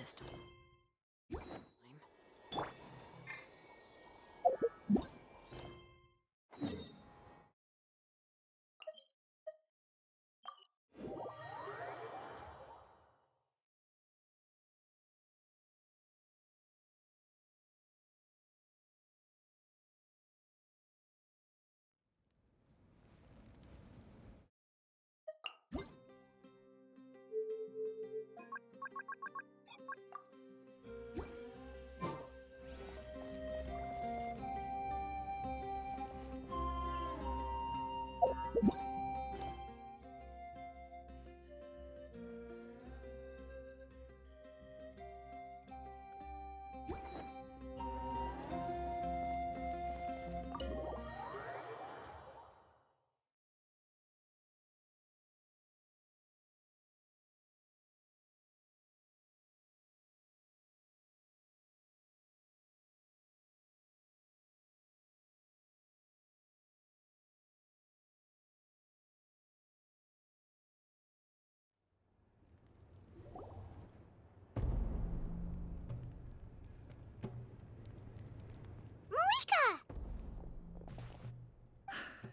pistol.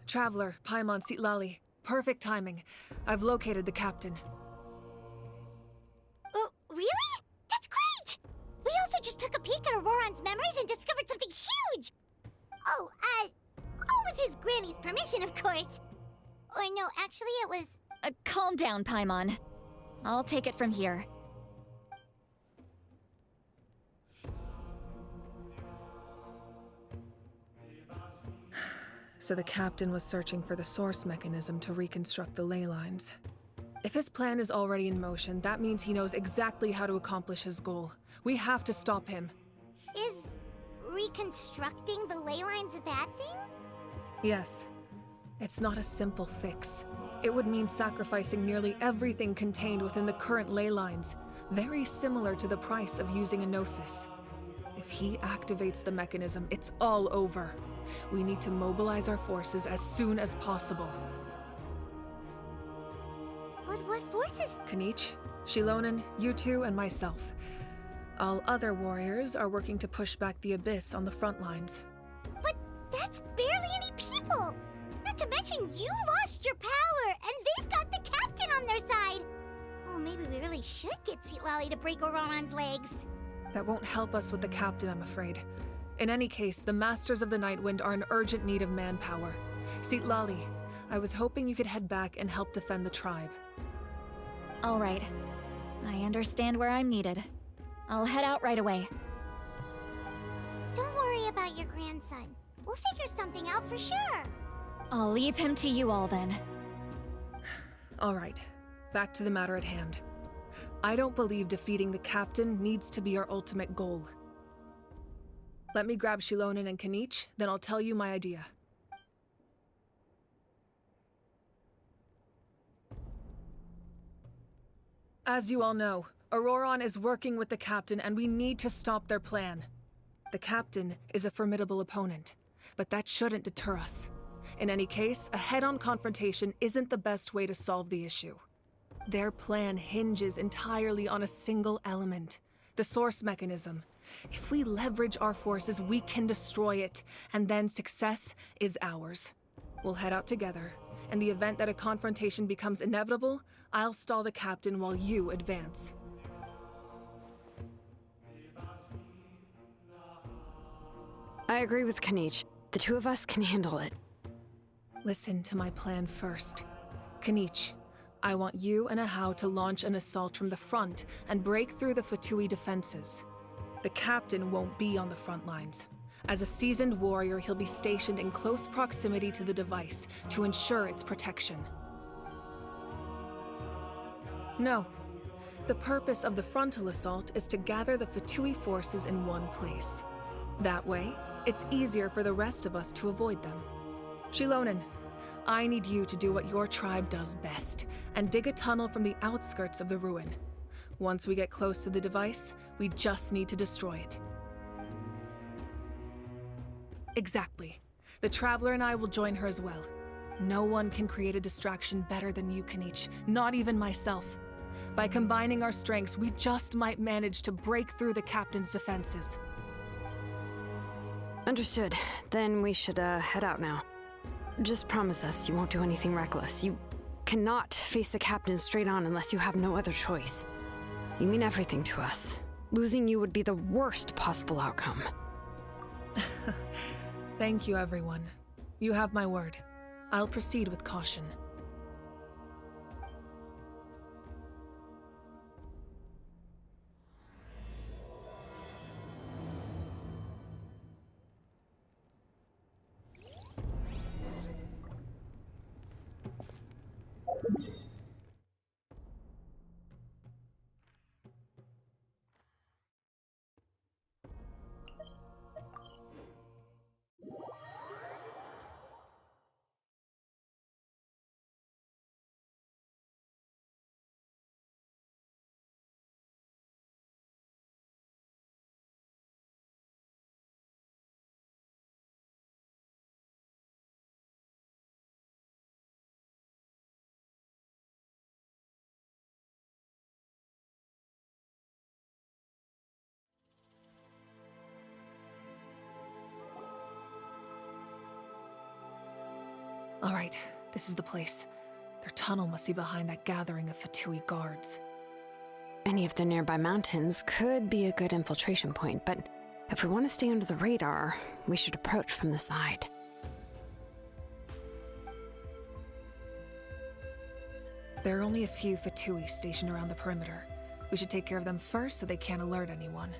Traveler, Paimon Sitlali. Perfect timing. I've located the captain. Oh, really? That's great! We also just took a peek at Auroran's memories and discovered something huge! All with his granny's permission, of course. Or no, actually it was... Calm down, Paimon. I'll take it from here. So the captain was searching for the source mechanism to reconstruct the ley lines. If his plan is already in motion, that means he knows exactly how to accomplish his goal. We have to stop him. Is reconstructing the ley lines a bad thing? Yes. It's not a simple fix. It would mean sacrificing nearly everything contained within the current ley lines, very similar to the price of using a gnosis. If he activates the mechanism, it's all over. We need to mobilize our forces as soon as possible. But what forces? Kanich, Shilonen, you two, and myself. All other warriors are working to push back the Abyss on the front lines. But that's barely any people! Not to mention you lost your power, and they've got the captain on their side! Oh, maybe we really should get Sitlali to break Auroran's legs. That won't help us with the captain, I'm afraid. In any case, the Masters of the Nightwind are in urgent need of manpower. Sitlali, I was hoping you could head back and help defend the tribe. All right. I understand where I'm needed. I'll head out right away. Don't worry about your grandson. We'll figure something out for sure. I'll leave him to you all then. All right, back to the matter at hand. I don't believe defeating the captain needs to be our ultimate goal. Let me grab Shilonen and Kanich, then I'll tell you my idea. As you all know, Auroran is working with the captain and we need to stop their plan. The captain is a formidable opponent, but that shouldn't deter us. In any case, a head-on confrontation isn't the best way to solve the issue. Their plan hinges entirely on a single element, the source mechanism. If we leverage our forces, we can destroy it, and then success is ours. We'll head out together. In the event that a confrontation becomes inevitable, I'll stall the captain while you advance. I agree with Kanich. The two of us can handle it. Listen to my plan first. Kanich, I want you and Ahau to launch an assault from the front and break through the Fatui defenses. The captain won't be on the front lines. As a seasoned warrior, he'll be stationed in close proximity to the device to ensure its protection. No. The purpose of the frontal assault is to gather the Fatui forces in one place. That way, it's easier for the rest of us to avoid them. Shilonen, I need you to do what your tribe does best, and dig a tunnel from the outskirts of the ruin. Once we get close to the device, we just need to destroy it. Exactly. The Traveler and I will join her as well. No one can create a distraction better than you, Kanich, not even myself. By combining our strengths, we just might manage to break through the captain's defenses. Understood. Then we should, head out now. Just promise us you won't do anything reckless. You cannot face the captain straight on unless you have no other choice. You mean everything to us. Losing you would be the worst possible outcome. Thank you, everyone. You have my word. I'll proceed with caution. All right, this is the place. Their tunnel must be behind that gathering of Fatui guards. Any of the nearby mountains could be a good infiltration point, but if we want to stay under the radar, we should approach from the side. There are only a few Fatui stationed around the perimeter. We should take care of them first so they can't alert anyone.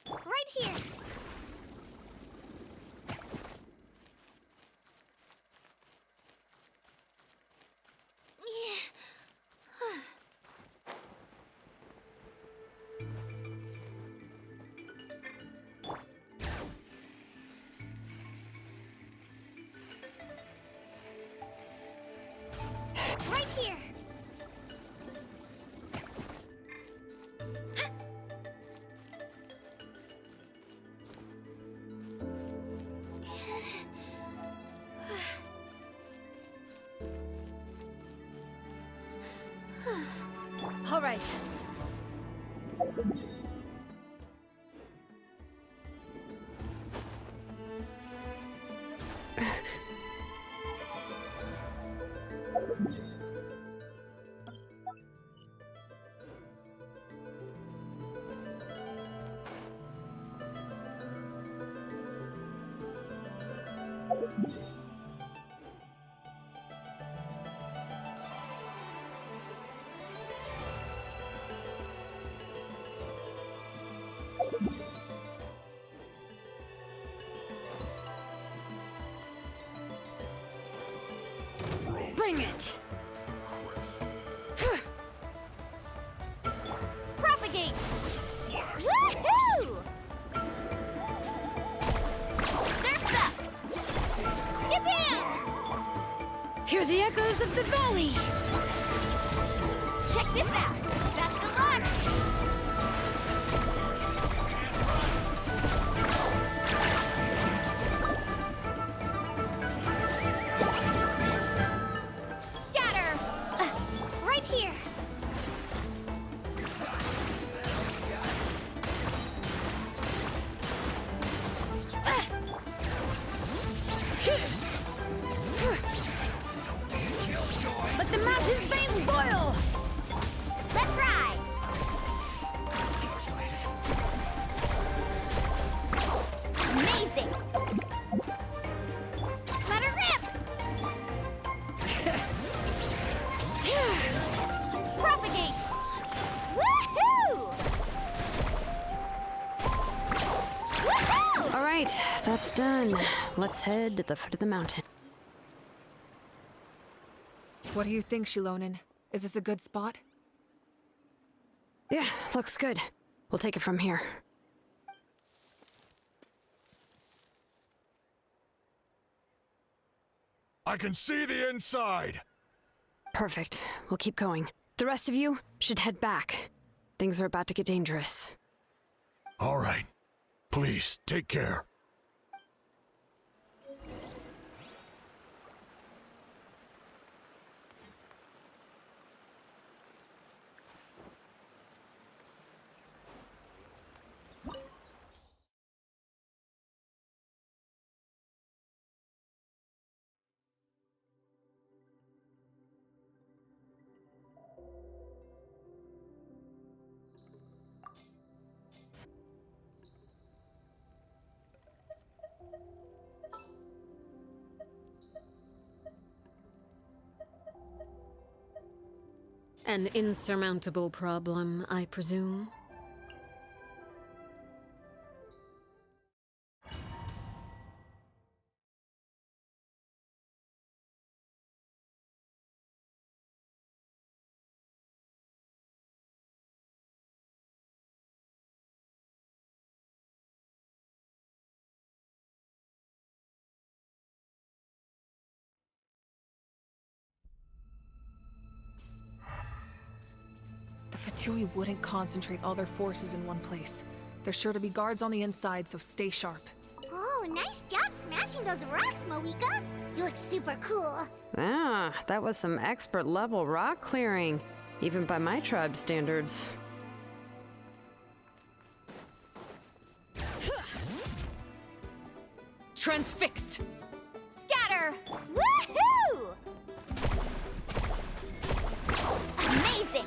Right here! Right here! All right. Bring it! Propagate! Woohoo! Surf's up! Shabam! Hear the echoes of the valley! Check this out! Best of luck! Scatter! Right here! Let the mountain veins boil! Let's ride! Amazing! Let her rip! Propagate! Woohoo! Woohoo! All right, that's done. Let's head to the foot of the mountain. What do you think, Shilonen? Is this a good spot? Yeah, looks good. We'll take it from here. I can see the inside! Perfect. We'll keep going. The rest of you should head back. Things are about to get dangerous. All right. Please, take care. An insurmountable problem, I presume? The Fatui wouldn't concentrate all their forces in one place. There's sure to be guards on the inside, so stay sharp. Oh, nice job smashing those rocks, Moika! You look super cool! Ah, that was some expert level rock clearing, even by my tribe standards. Transfixed! Scatter! Woohoo! Amazing!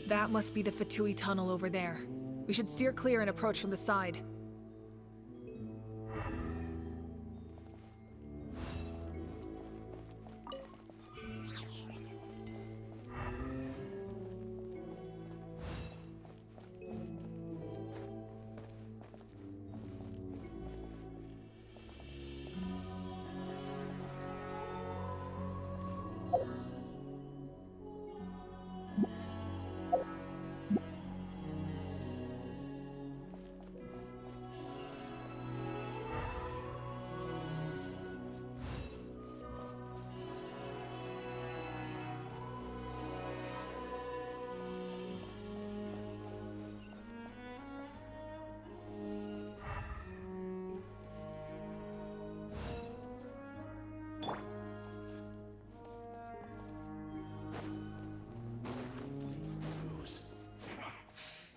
That must be the Fatui tunnel over there. We should steer clear and approach from the side.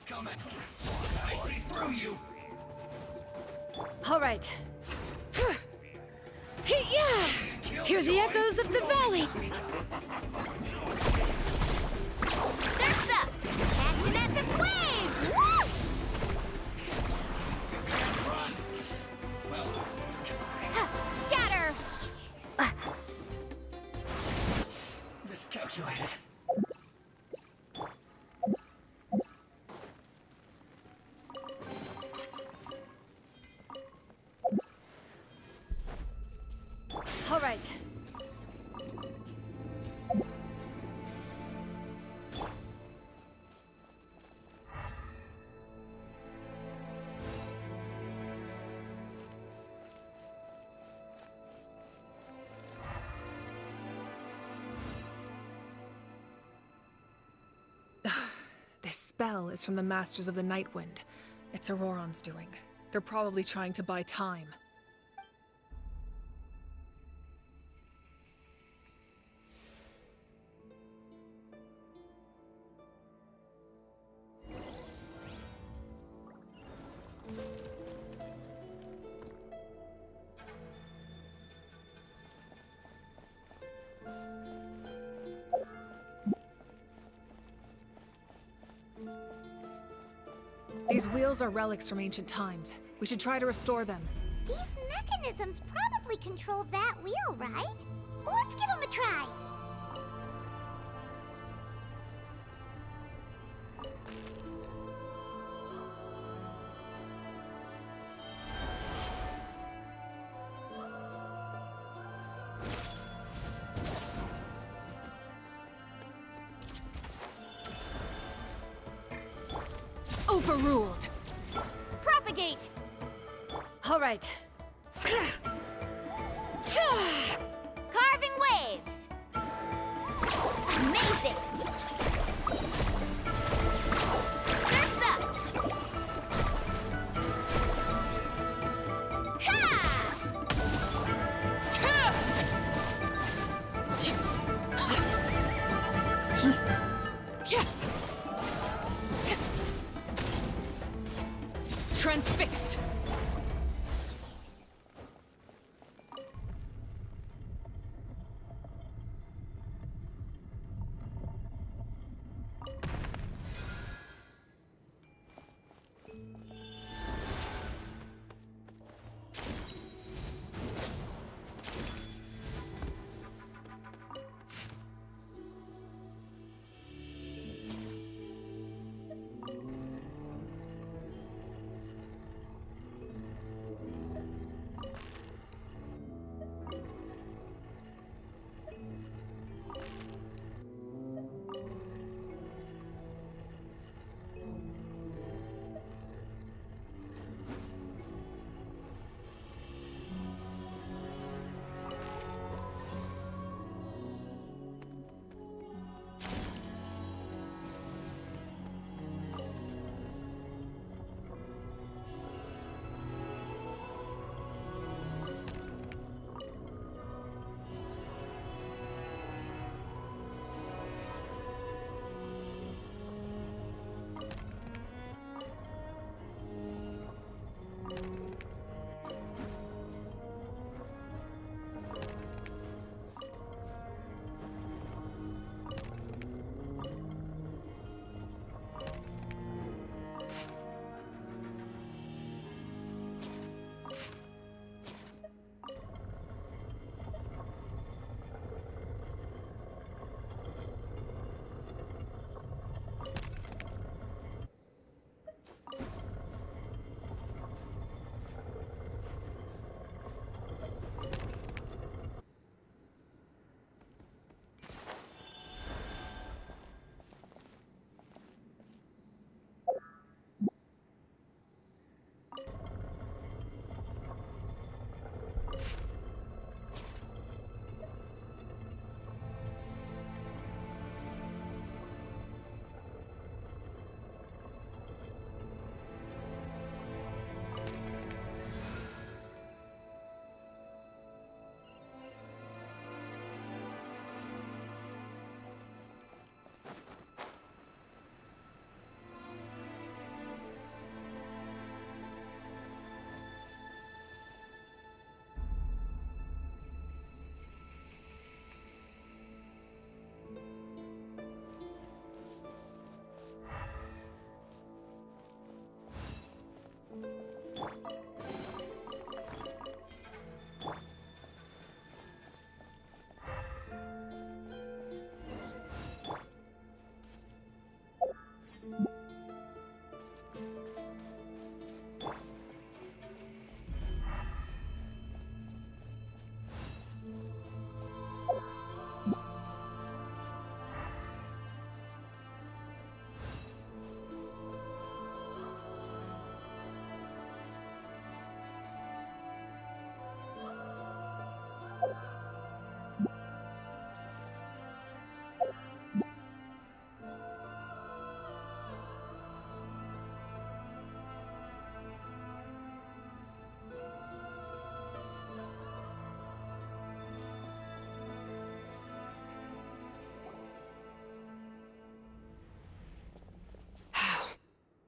Coming. I see through you. All right. Hey-ya! Hear the echoes of the valley! Surf's up! Catch an epic wave! Whoosh! spell is from the Masters of the Nightwind. It's Auroron's doing. They're probably trying to buy time. These wheels are relics from ancient times. We should try to restore them. These mechanisms probably control that wheel, right? Let's give them a try. Overruled! Propagate! All right. Carving waves! Amazing! Surf's up! Transfixed!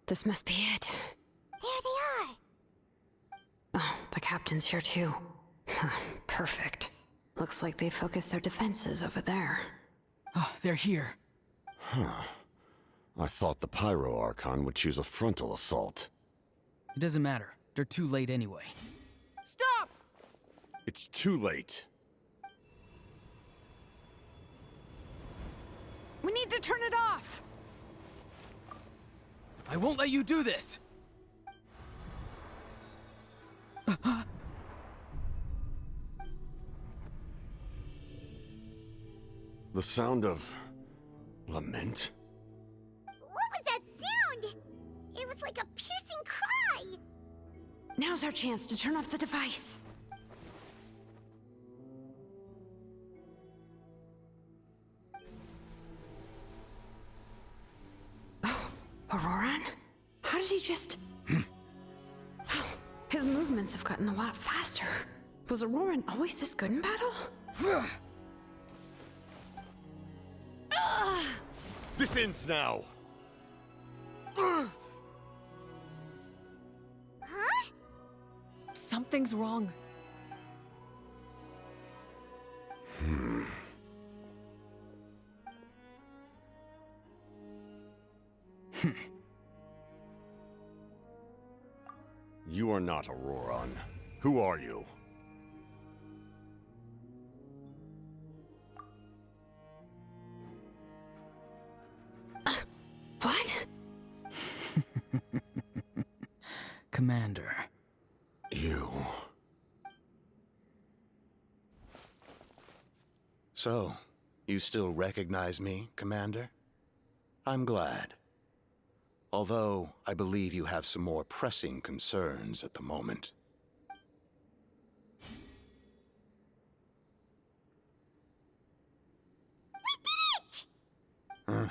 This must be it. There they are! Oh, the captain's here too. Perfect. Looks like they focused their defenses over there. Ah, they're here. Huh. I thought the Pyro Archon would choose a frontal assault. It doesn't matter. They're too late anyway. Stop! It's too late. We need to turn it off! I won't let you do this! The sound of... lament? What was that sound? It was like a piercing cry! Now's our chance to turn off the device. Oh, Auroran? How did he just... His movements have gotten a lot faster. Was Auroran always this good in battle? This ends now! Huh? Something's wrong. You are not Auroran. Who are you? What? Commander. You... So, you still recognize me, Commander? I'm glad. Although, I believe you have some more pressing concerns at the moment. We did it!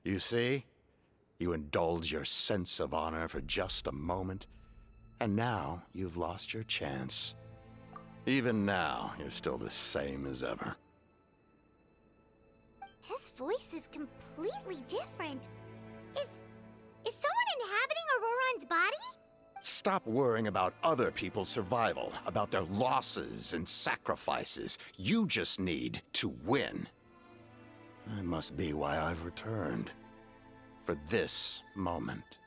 You see? You indulge your sense of honor for just a moment, and now you've lost your chance. Even now, you're still the same as ever. His voice is completely different. Is someone inhabiting Auroran's body? Stop worrying about other people's survival, about their losses and sacrifices. You just need to win. That must be why I've returned. For this moment.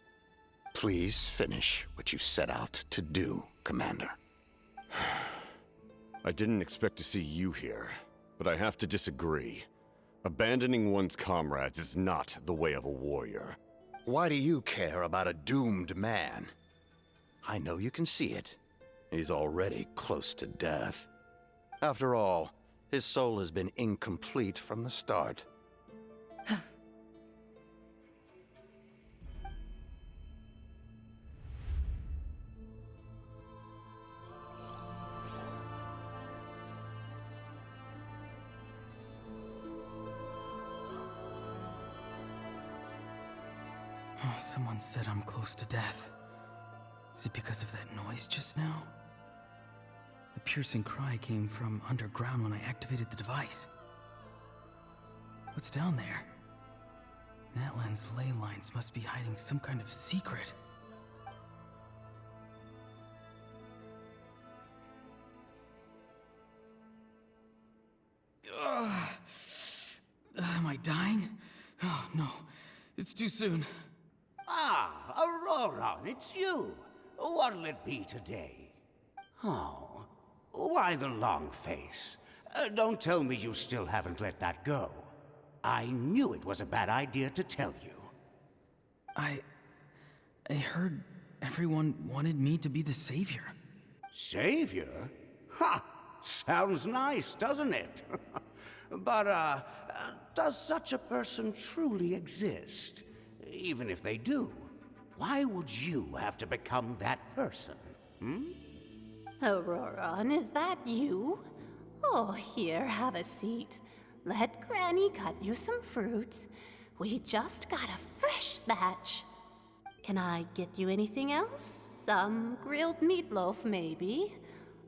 Please finish what you set out to do, Commander. I didn't expect to see you here, but I have to disagree. Abandoning one's comrades is not the way of a warrior. Why do you care about a doomed man? I know you can see it. He's already close to death. After all, his soul has been incomplete from the start. Oh, someone said I'm close to death. Is it because of that noise just now? The piercing cry came from underground when I activated the device. What's down there? Natlan's ley lines must be hiding some kind of secret. Am I dying? Oh, no. It's too soon. Ah, Aurora, it's you. What'll it be today? Oh, why the long face? Don't tell me you still haven't let that go. I knew it was a bad idea to tell you. I heard everyone wanted me to be the savior. Savior? Ha! Sounds nice, doesn't it? But, does such a person truly exist? Even if they do, why would you have to become that person? Auroran, is that you? Oh, here, have a seat. Let Granny cut you some fruit. We just got a fresh batch. Can I get you anything else? Some grilled meatloaf, maybe?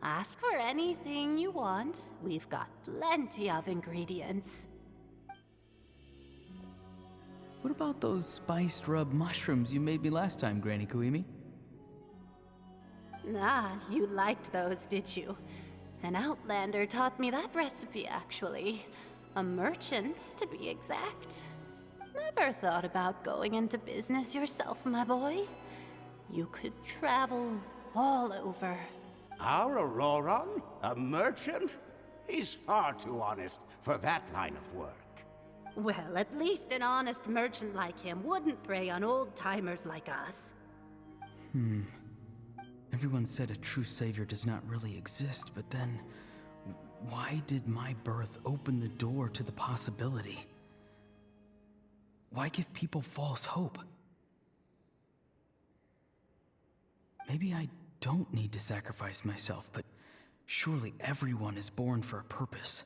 Ask for anything you want. We've got plenty of ingredients. What about those spiced rub mushrooms you made me last time, Granny Kuimi? Ah, you liked those, did you? An outlander taught me that recipe, actually. A merchant, to be exact. Never thought about going into business yourself, my boy. You could travel all over. Our Auroron? A merchant? He's far too honest for that line of work. Well, at least an honest merchant like him wouldn't prey on old-timers like us. Everyone said a true savior does not really exist, but then why did my birth open the door to the possibility? Why give people false hope? Maybe I don't need to sacrifice myself, but surely everyone is born for a purpose.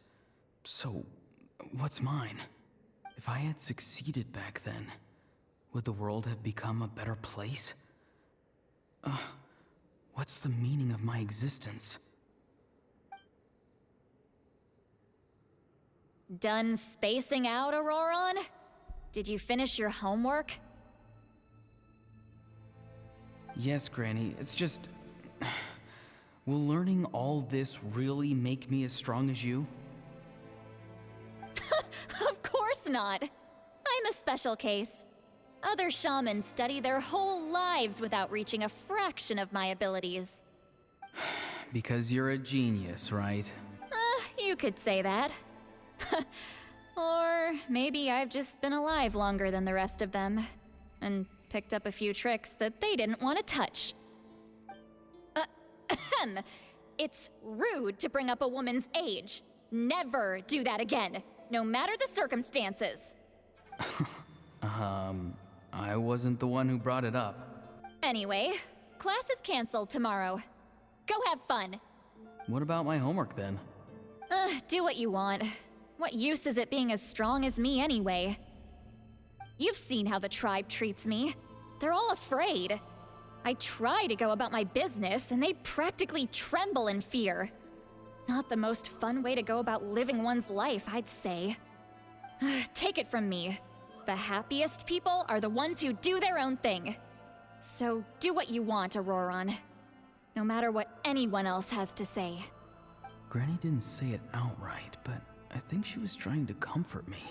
So, what's mine? If I had succeeded back then, would the world have become a better place? What's the meaning of my existence? Done spacing out, Auroron? Did you finish your homework? Yes, Granny, it's just... Will learning all this really make me as strong as you? Of course not. I'm a special case. Other shamans study their whole lives without reaching a fraction of my abilities. Because you're a genius, right? You could say that. Or maybe I've just been alive longer than the rest of them, and picked up a few tricks that they didn't want to touch. It's rude to bring up a woman's age. Never do that again, no matter the circumstances. I wasn't the one who brought it up. Anyway, class is canceled tomorrow. Go have fun. What about my homework then? Do what you want. What use is it being as strong as me anyway? You've seen how the tribe treats me. They're all afraid. I try to go about my business, and they practically tremble in fear. Not the most fun way to go about living one's life, I'd say. Take it from me. The happiest people are the ones who do their own thing. So do what you want, Auroron. No matter what anyone else has to say. Granny didn't say it outright, but I think she was trying to comfort me.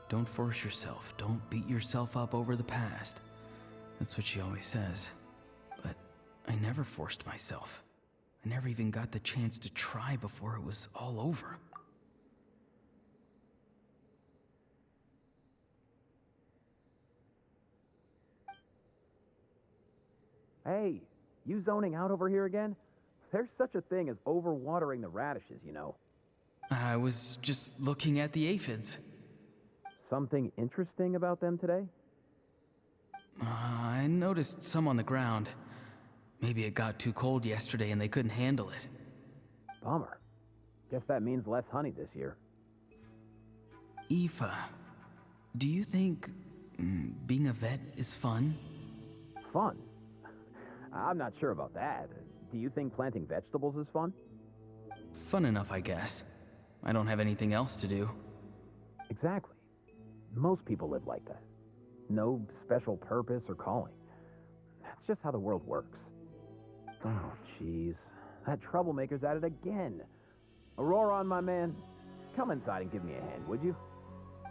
Don't force yourself. Don't beat yourself up over the past. That's what she always says. But I never forced myself. I never even got the chance to try before it was all over. Hey, you zoning out over here again? There's such a thing as overwatering the radishes, you know. I was just looking at the aphids. Something interesting about them today? I noticed some on the ground. Maybe it got too cold yesterday and they couldn't handle it. Bummer. Guess that means less honey this year. Aoife, do you think being a vet is fun? Fun? I'm not sure about that. Do you think planting vegetables is fun? Fun enough, I guess. I don't have anything else to do. Exactly. Most people live like that. No special purpose or calling. That's just how the world works. Oh, jeez. That troublemaker's at it again. Auroron, my man, come inside and give me a hand, would you?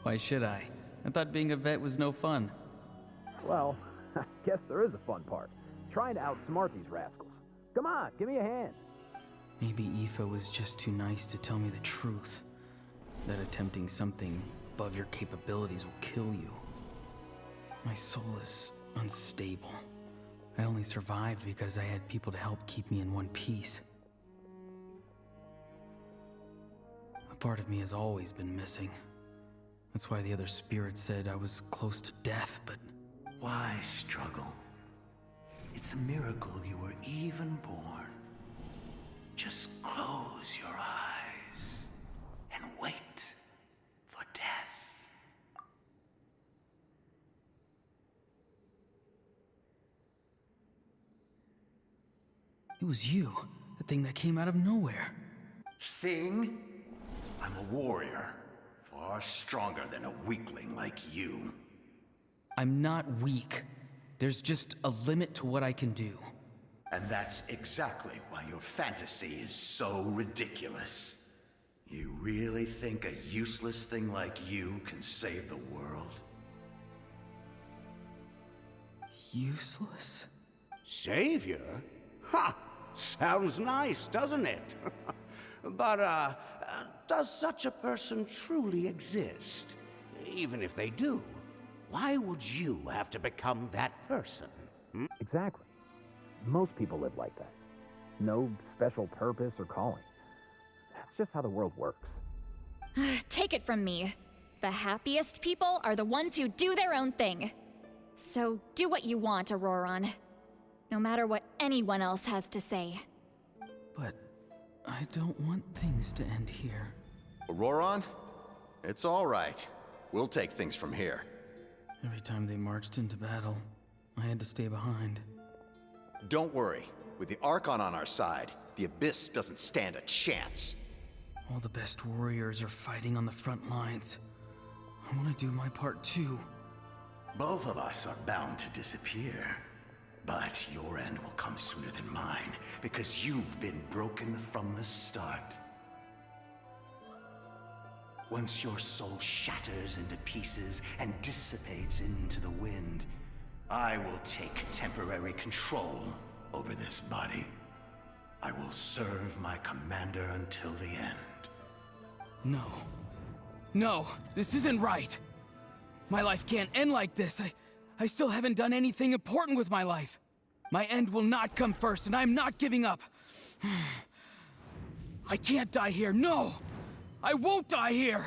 Why should I? I thought being a vet was no fun. Well, I guess there is a fun part. Trying to outsmart these rascals. Come on, give me a hand. Maybe Aoife was just too nice to tell me the truth. That attempting something above your capabilities will kill you. My soul is unstable. I only survived because I had people to help keep me in one piece. A part of me has always been missing. That's why the other spirits said I was close to death, but... Why struggle? It's a miracle you were even born. Just close your eyes and wait for death. It was you, the thing that came out of nowhere. Thing? I'm a warrior, far stronger than a weakling like you. I'm not weak. There's just a limit to what I can do. And that's exactly why your fantasy is so ridiculous. You really think a useless thing like you can save the world? Useless? Savior? Ha! Sounds nice, doesn't it? But, does such a person truly exist? Even if they do, why would you have to become that person? Exactly. Most people live like that. No special purpose or calling. That's just how the world works. Take it from me. The happiest people are the ones who do their own thing. So do what you want, Auroron. No matter what anyone else has to say. But I don't want things to end here. Auroron? It's all right. We'll take things from here. Every time they marched into battle, I had to stay behind. Don't worry. With the Archon on our side, the Abyss doesn't stand a chance. All the best warriors are fighting on the front lines. I want to do my part too. Both of us are bound to disappear. But your end will come sooner than mine, because you've been broken from the start. Once your soul shatters into pieces and dissipates into the wind, I will take temporary control over this body. I will serve my commander until the end. No. No, this isn't right. My life can't end like this. I still haven't done anything important with my life. My end will not come first, and I'm not giving up. I can't die here. No! I won't die here!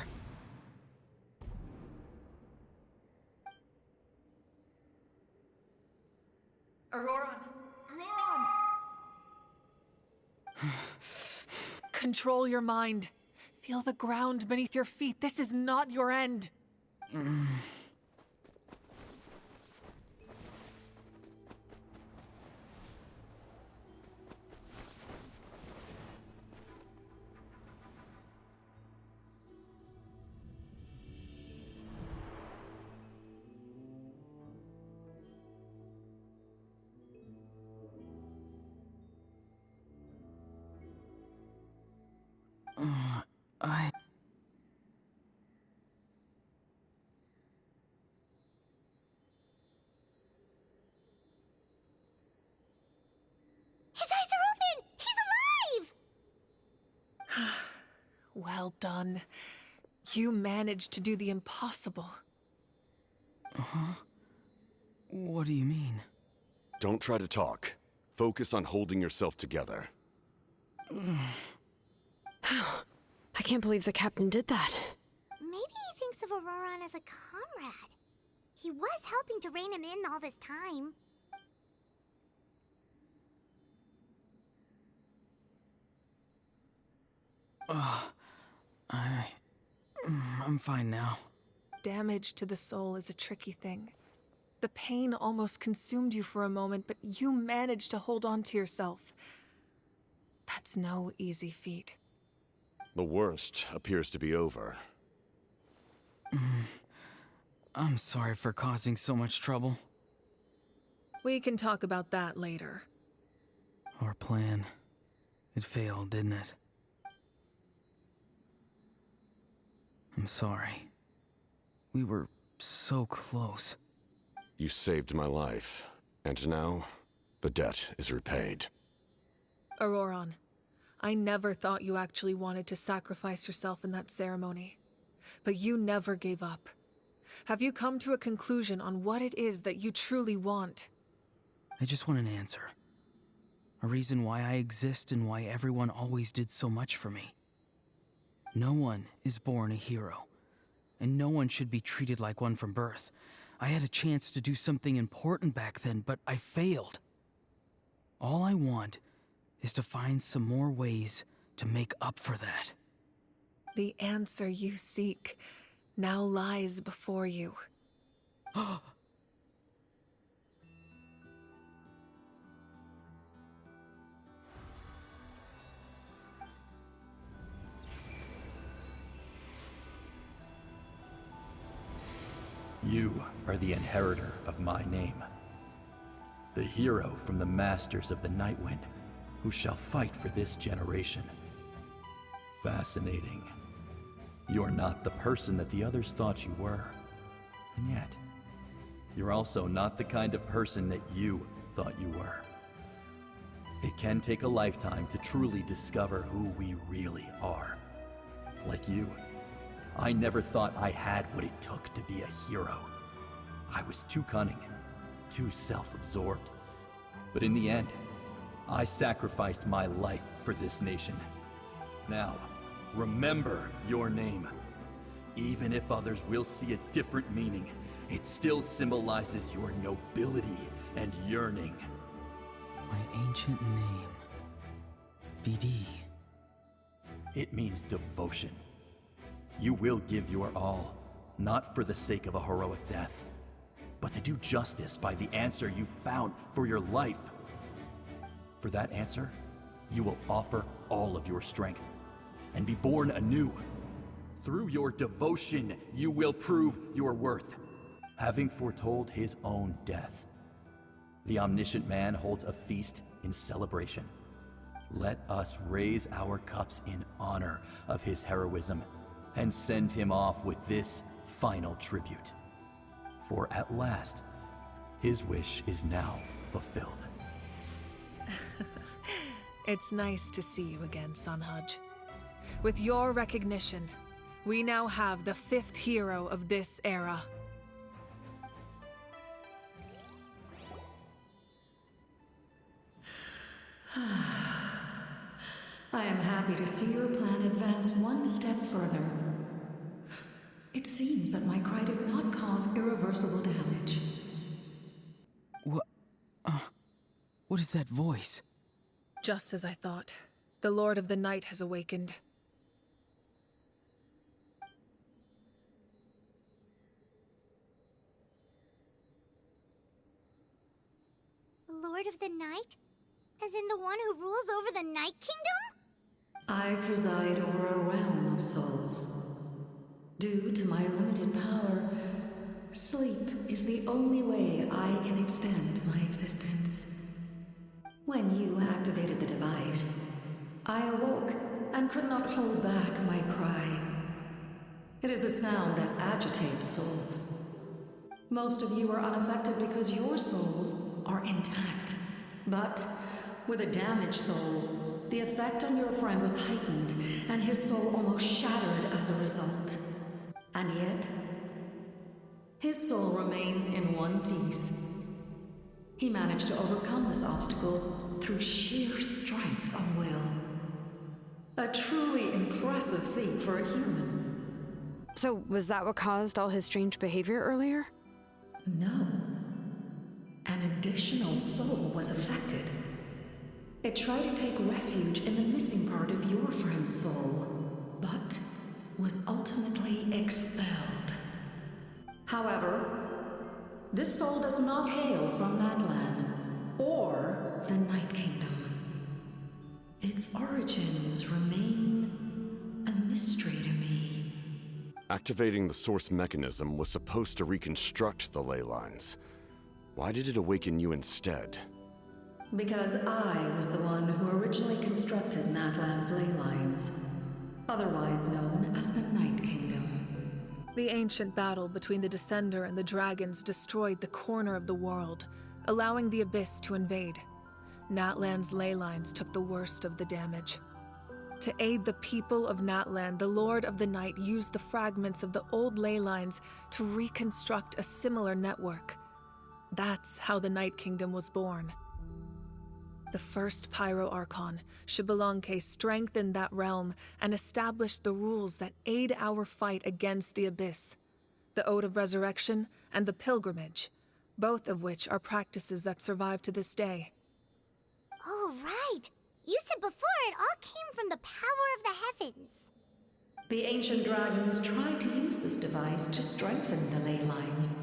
Auroron! Auroron! Control your mind. Feel the ground beneath your feet. This is not your end. His eyes are open! He's alive! Well done. You managed to do the impossible. What do you mean? Don't try to talk. Focus on holding yourself together. I can't believe the captain did that. Maybe he thinks of Auroron as a comrade. He was helping to rein him in all this time. I'm fine now. Damage to the soul is a tricky thing. The pain almost consumed you for a moment, but you managed to hold on to yourself. That's no easy feat. The worst appears to be over. I'm sorry for causing so much trouble. We can talk about that later. Our plan. It failed, didn't it? I'm sorry. We were so close. You saved my life, and now the debt is repaid. Auroron, I never thought you actually wanted to sacrifice yourself in that ceremony. But you never gave up. Have you come to a conclusion on what it is that you truly want? I just want an answer. A reason why I exist and why everyone always did so much for me. No one is born a hero, and no one should be treated like one from birth. I had a chance to do something important back then, but I failed. All I want is to find some more ways to make up for that. The answer you seek now lies before you. You are the inheritor of my name. The hero from the Masters of the Nightwind, who shall fight for this generation. Fascinating. You're not the person that the others thought you were. And yet, you're also not the kind of person that you thought you were. It can take a lifetime to truly discover who we really are. Like you, I never thought I had what it took to be a hero. I was too cunning, too self-absorbed. But in the end, I sacrificed my life for this nation. Now, remember your name. Even if others will see a different meaning, it still symbolizes your nobility and yearning. My ancient name. BD. It means devotion. You will give your all, not for the sake of a heroic death, but to do justice by the answer you found for your life. For that answer, you will offer all of your strength and be born anew. Through your devotion, you will prove your worth. Having foretold his own death, the omniscient man holds a feast in celebration. Let us raise our cups in honor of his heroism and send him off with this final tribute. For at last, his wish is now fulfilled. It's nice to see you again, Sunhudge. With your recognition, we now have the 5th hero of this era. I am happy to see your plan advance one step further. It seems that my cry did not cause irreversible damage. What is that voice? Just as I thought. The Lord of the Night has awakened. The Lord of the Night? As in the one who rules over the Night Kingdom? I preside over a realm of souls. Due to my limited power, sleep is the only way I can extend my existence. When you activated the device, I awoke and could not hold back my cry. It is a sound that agitates souls. Most of you are unaffected because your souls are intact. But with a damaged soul, the effect on your friend was heightened, and his soul almost shattered as a result. And yet, his soul remains in one piece. He managed to overcome this obstacle through sheer strength of will. A truly impressive feat for a human. So, was that what caused all his strange behavior earlier? No. An additional soul was affected. It tried to take refuge in the missing part of your friend's soul, but was ultimately expelled. However, this soul does not hail from Natlan or the Night Kingdom. Its origins remain a mystery to me. Activating the source mechanism was supposed to reconstruct the ley lines. Why did it awaken you instead? Because I was the one who originally constructed Natlan's ley lines, otherwise known as the Night Kingdom. The ancient battle between the Descender and the dragons destroyed the corner of the world, allowing the Abyss to invade. Natlan's ley lines took the worst of the damage. To aid the people of Natlan, the Lord of the Night used the fragments of the old ley lines to reconstruct a similar network. That's how the Night Kingdom was born. The first Pyro Archon, Xbalanque, strengthened that realm and established the rules that aid our fight against the Abyss. The Ode of Resurrection and the Pilgrimage, both of which are practices that survive to this day. Oh, right. You said before it all came from the power of the heavens. The ancient dragons tried to use this device to strengthen the ley lines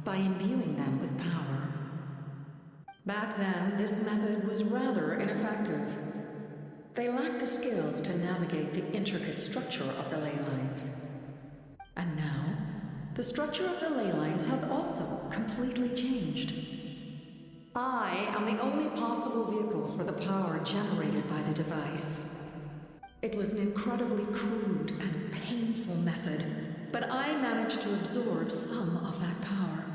by imbuing them with power. Back then, this method was rather ineffective. They lacked the skills to navigate the intricate structure of the ley lines. And now, the the structure of the ley lines has also completely changed. I am the only possible vehicle for the power generated by the device. It was an incredibly crude and painful method, but I managed to absorb some of that power.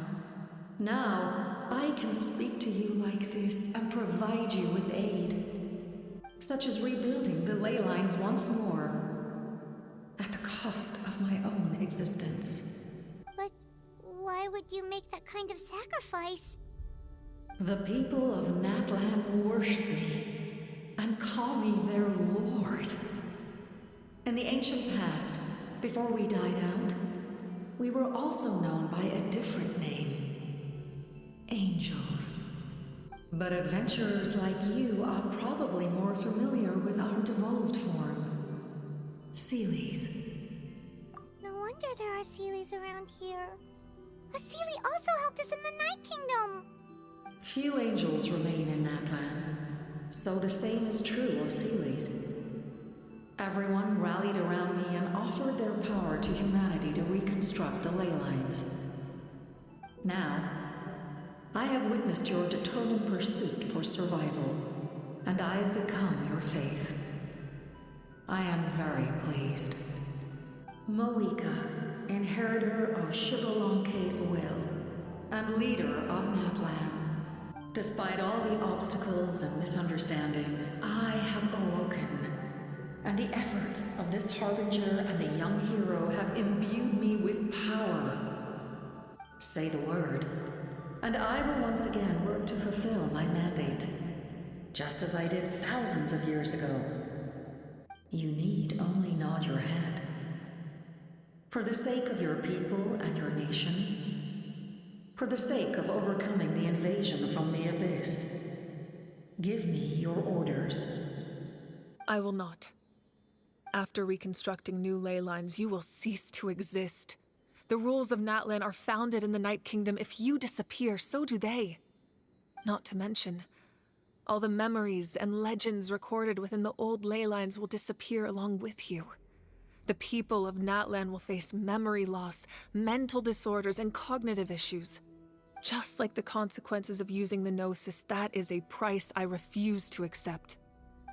Now, I can speak to you like this and provide you with aid, such as rebuilding the ley lines once more, at the cost of my own existence. But why would you make that kind of sacrifice? The people of Natlan worship me and call me their lord. In the ancient past, before we died out, we were also known by a different name. Angels. But adventurers like you are probably more familiar with our devolved form. Seelies. No wonder there are Seelies around here. A Seelie also helped us in the Night Kingdom. Few angels remain in Natlan, so the same is true of Seelies. Everyone rallied around me and offered their power to humanity to reconstruct the ley lines. Now, I have witnessed your determined pursuit for survival, and I have become your faith. I am very pleased. Moika, inheritor of Shibalonke's will, and leader of Natlan. Despite all the obstacles and misunderstandings, I have awoken. And the efforts of this Harbinger and the young hero have imbued me with power. Say the word, and I will once again work to fulfill my mandate, just as I did thousands of years ago. You need only nod your head. For the sake of your people and your nation, for the sake of overcoming the invasion from the Abyss, give me your orders. I will not. After reconstructing new ley lines, you will cease to exist. The rules of Natlan are founded in the Night Kingdom. If you disappear, so do they. Not to mention, all the memories and legends recorded within the old ley lines will disappear along with you. The people of Natlan will face memory loss, mental disorders, and cognitive issues. Just like the consequences of using the Gnosis, that is a price I refuse to accept.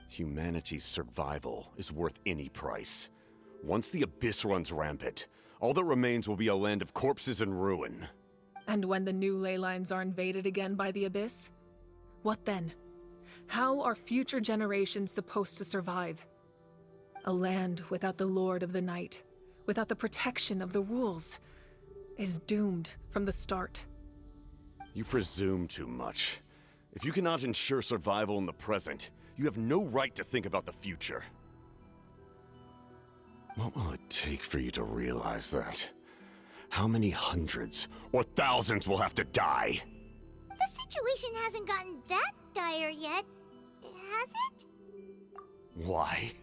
Humanity's survival is worth any price. Once the Abyss runs rampant, all that remains will be a land of corpses and ruin. And when the new ley lines are invaded again by the Abyss? What then? How are future generations supposed to survive? A land without the Lord of the Night, without the protection of the rules, is doomed from the start. You presume too much. If you cannot ensure survival in the present, you have no right to think about the future. What will it take for you to realize that? How many hundreds or thousands will have to die? The situation hasn't gotten that dire yet, has it? Why?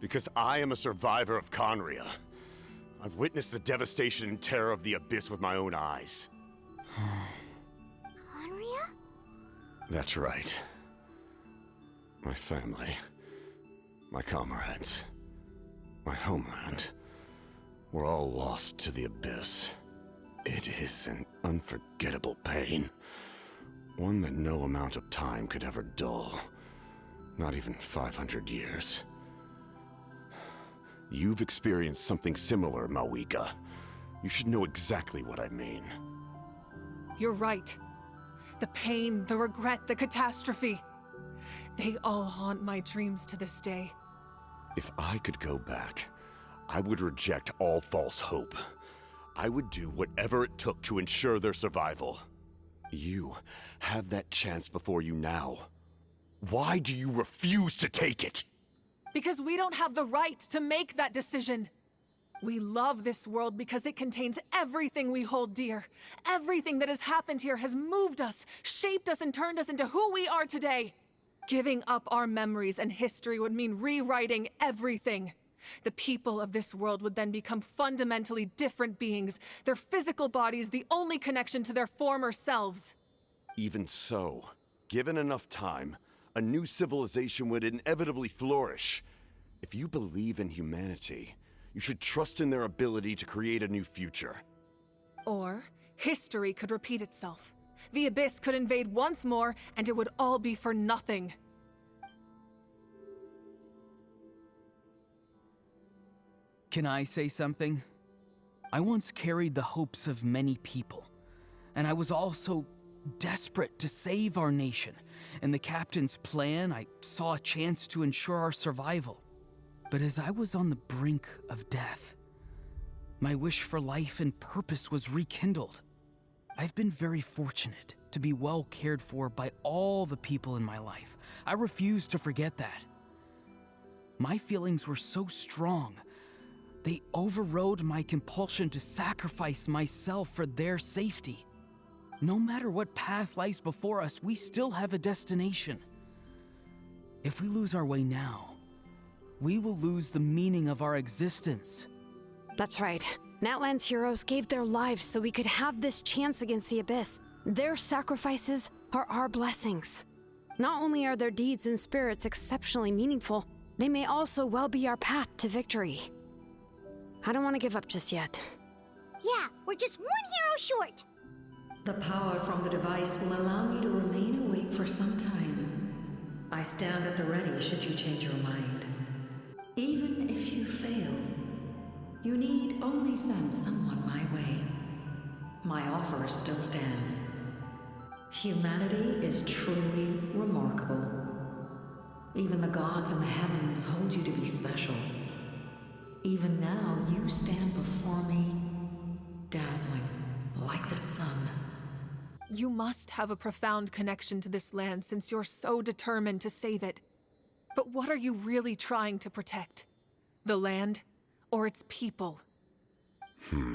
Because I am a survivor of Conria. I've witnessed the devastation and terror of the Abyss with my own eyes. Conria? That's right. My family, my comrades, my homeland, were all lost to the Abyss. It is an unforgettable pain. One that no amount of time could ever dull. Not even 500 years. You've experienced something similar, Mawika. You should know exactly what I mean. You're right. The pain, the regret, the catastrophe. They all haunt my dreams to this day. If I could go back, I would reject all false hope. I would do whatever it took to ensure their survival. You have that chance before you now. Why do you refuse to take it? Because we don't have the right to make that decision. We love this world because it contains everything we hold dear. Everything that has happened here has moved us, shaped us, and turned us into who we are today. Giving up our memories and history would mean rewriting everything. The people of this world would then become fundamentally different beings, their physical bodies the only connection to their former selves. Even so, given enough time, a new civilization would inevitably flourish. If you believe in humanity, You should trust in their ability to create a new future. Or history could repeat itself. The Abyss could invade once more, and it would all be for nothing. Can I say something? I once carried the hopes of many people, and I was also desperate to save our nation. In the captain's plan, I saw a chance to ensure our survival. But as I was on the brink of death, my wish for life and purpose was rekindled. I've been very fortunate to be well cared for by all the people in my life. I refuse to forget that. My feelings were so strong, they overrode my compulsion to sacrifice myself for their safety. No matter what path lies before us, we still have a destination. If we lose our way now, we will lose the meaning of our existence. That's right. Natlan's heroes gave their lives so we could have this chance against the Abyss. Their sacrifices are our blessings. Not only are their deeds and spirits exceptionally meaningful, they may also well be our path to victory. I don't want to give up just yet. Yeah, we're just one hero short. The power from the device will allow me to remain awake for some time. I stand at the ready should you change your mind. Even if you fail, you need only send someone my way. My offer still stands. Humanity is truly remarkable. Even the gods in the heavens hold you to be special. Even now, you stand before me, dazzling like the sun. You must have a profound connection to this land since you're so determined to save it. But what are you really trying to protect? The land or its people? Pretty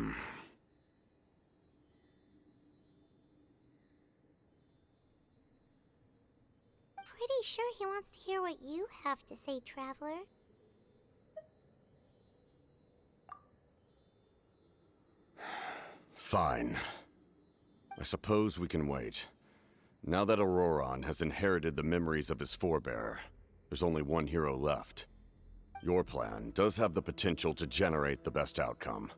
sure he wants to hear what you have to say, Traveler. Fine. I suppose we can wait. Now that Auroron has inherited the memories of his forebearer, there's only one hero left. Your plan does have the potential to generate the best outcome.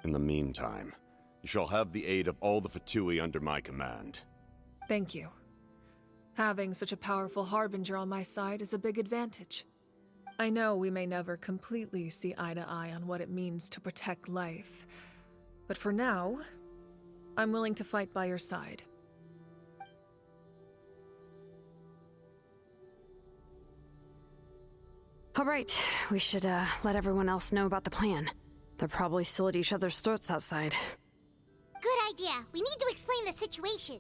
In the meantime, you shall have the aid of all the Fatui under my command. Thank you. Having such a powerful harbinger on my side is a big advantage. I know we may never completely see eye to eye on what it means to protect life, but for now, I'm willing to fight by your side. All right, we should let everyone else know about the plan. They're probably still at each other's throats outside. Good idea. We need to explain the situation.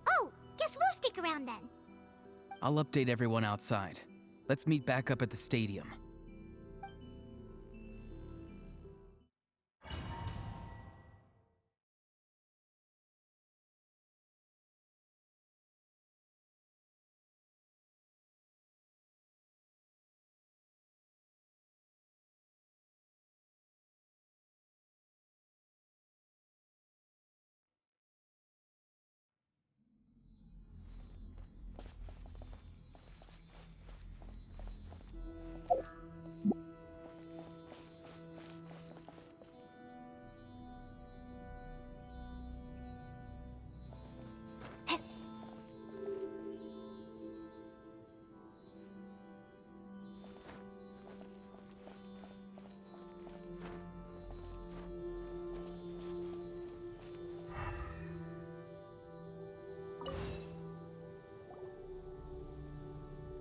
Oh, guess we'll stick around then. I'll update everyone outside. Let's meet back up at the stadium.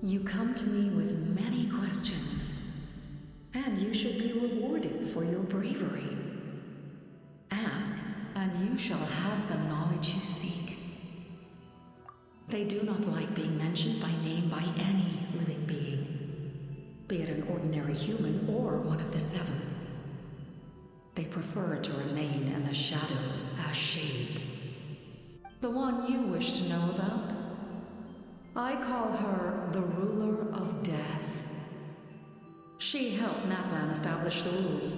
You come to me with many questions, and you should be rewarded for your bravery. Ask, and you shall have the knowledge you seek. They do not like being mentioned by name by any living being, be it an ordinary human or one of the seven. They prefer to remain in the shadows as shades. The one you wish to know about? I call her the Ruler of Death. She helped Natlan establish the rules.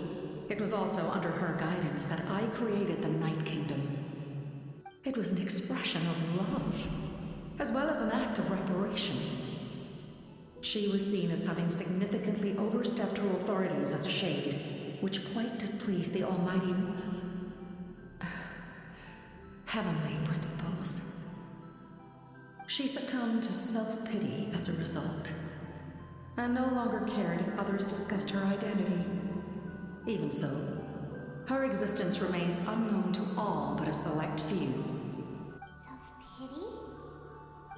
It was also under her guidance that I created the Night Kingdom. It was an expression of love, as well as an act of reparation. She was seen as having significantly overstepped her authorities as a shade, which quite displeased the almighty heavenly principles. She succumbed to self-pity as a result, and no longer cared if others discussed her identity. Even so, her existence remains unknown to all but a select few. Self-pity?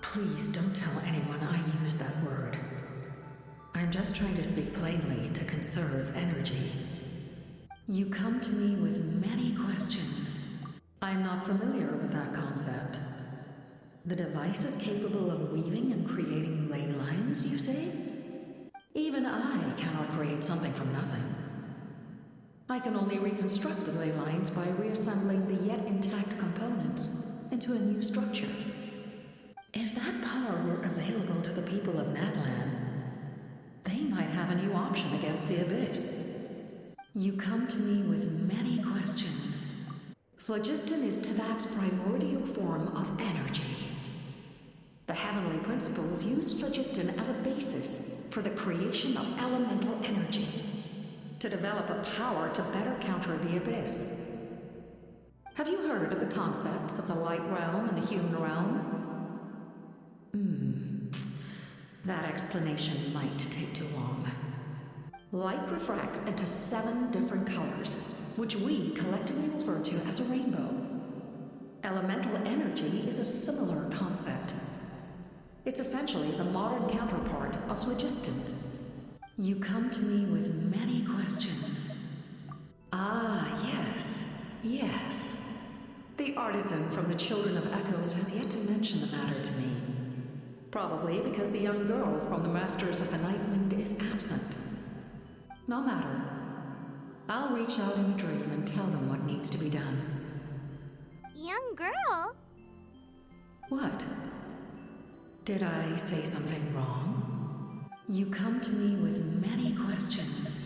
Please don't tell anyone I used that word. I'm just trying to speak plainly to conserve energy. You come to me with many questions. I'm not familiar with that concept. The device is capable of weaving and creating ley lines, you say? Even I cannot create something from nothing. I can only reconstruct the ley lines by reassembling the yet intact components into a new structure. If that power were available to the people of Natlan, they might have a new option against the Abyss. You come to me with many questions. Phlogiston is Teyvat's primordial form of energy. The heavenly principles used phlogiston as a basis for the creation of elemental energy, to develop a power to better counter the Abyss. Have you heard of the concepts of the light realm and the human realm? That explanation might take too long. Light refracts into 7 different colors, which we collectively refer to as a rainbow. Elemental energy is a similar concept. It's essentially the modern counterpart of phlogiston. You come to me with many questions. Ah, yes. The artisan from the Children of Echoes has yet to mention the matter to me. Probably because the young girl from the Masters of the Nightwind is absent. No matter. I'll reach out in a dream and tell them what needs to be done. Young girl? What? Did I say something wrong? You come to me with many questions.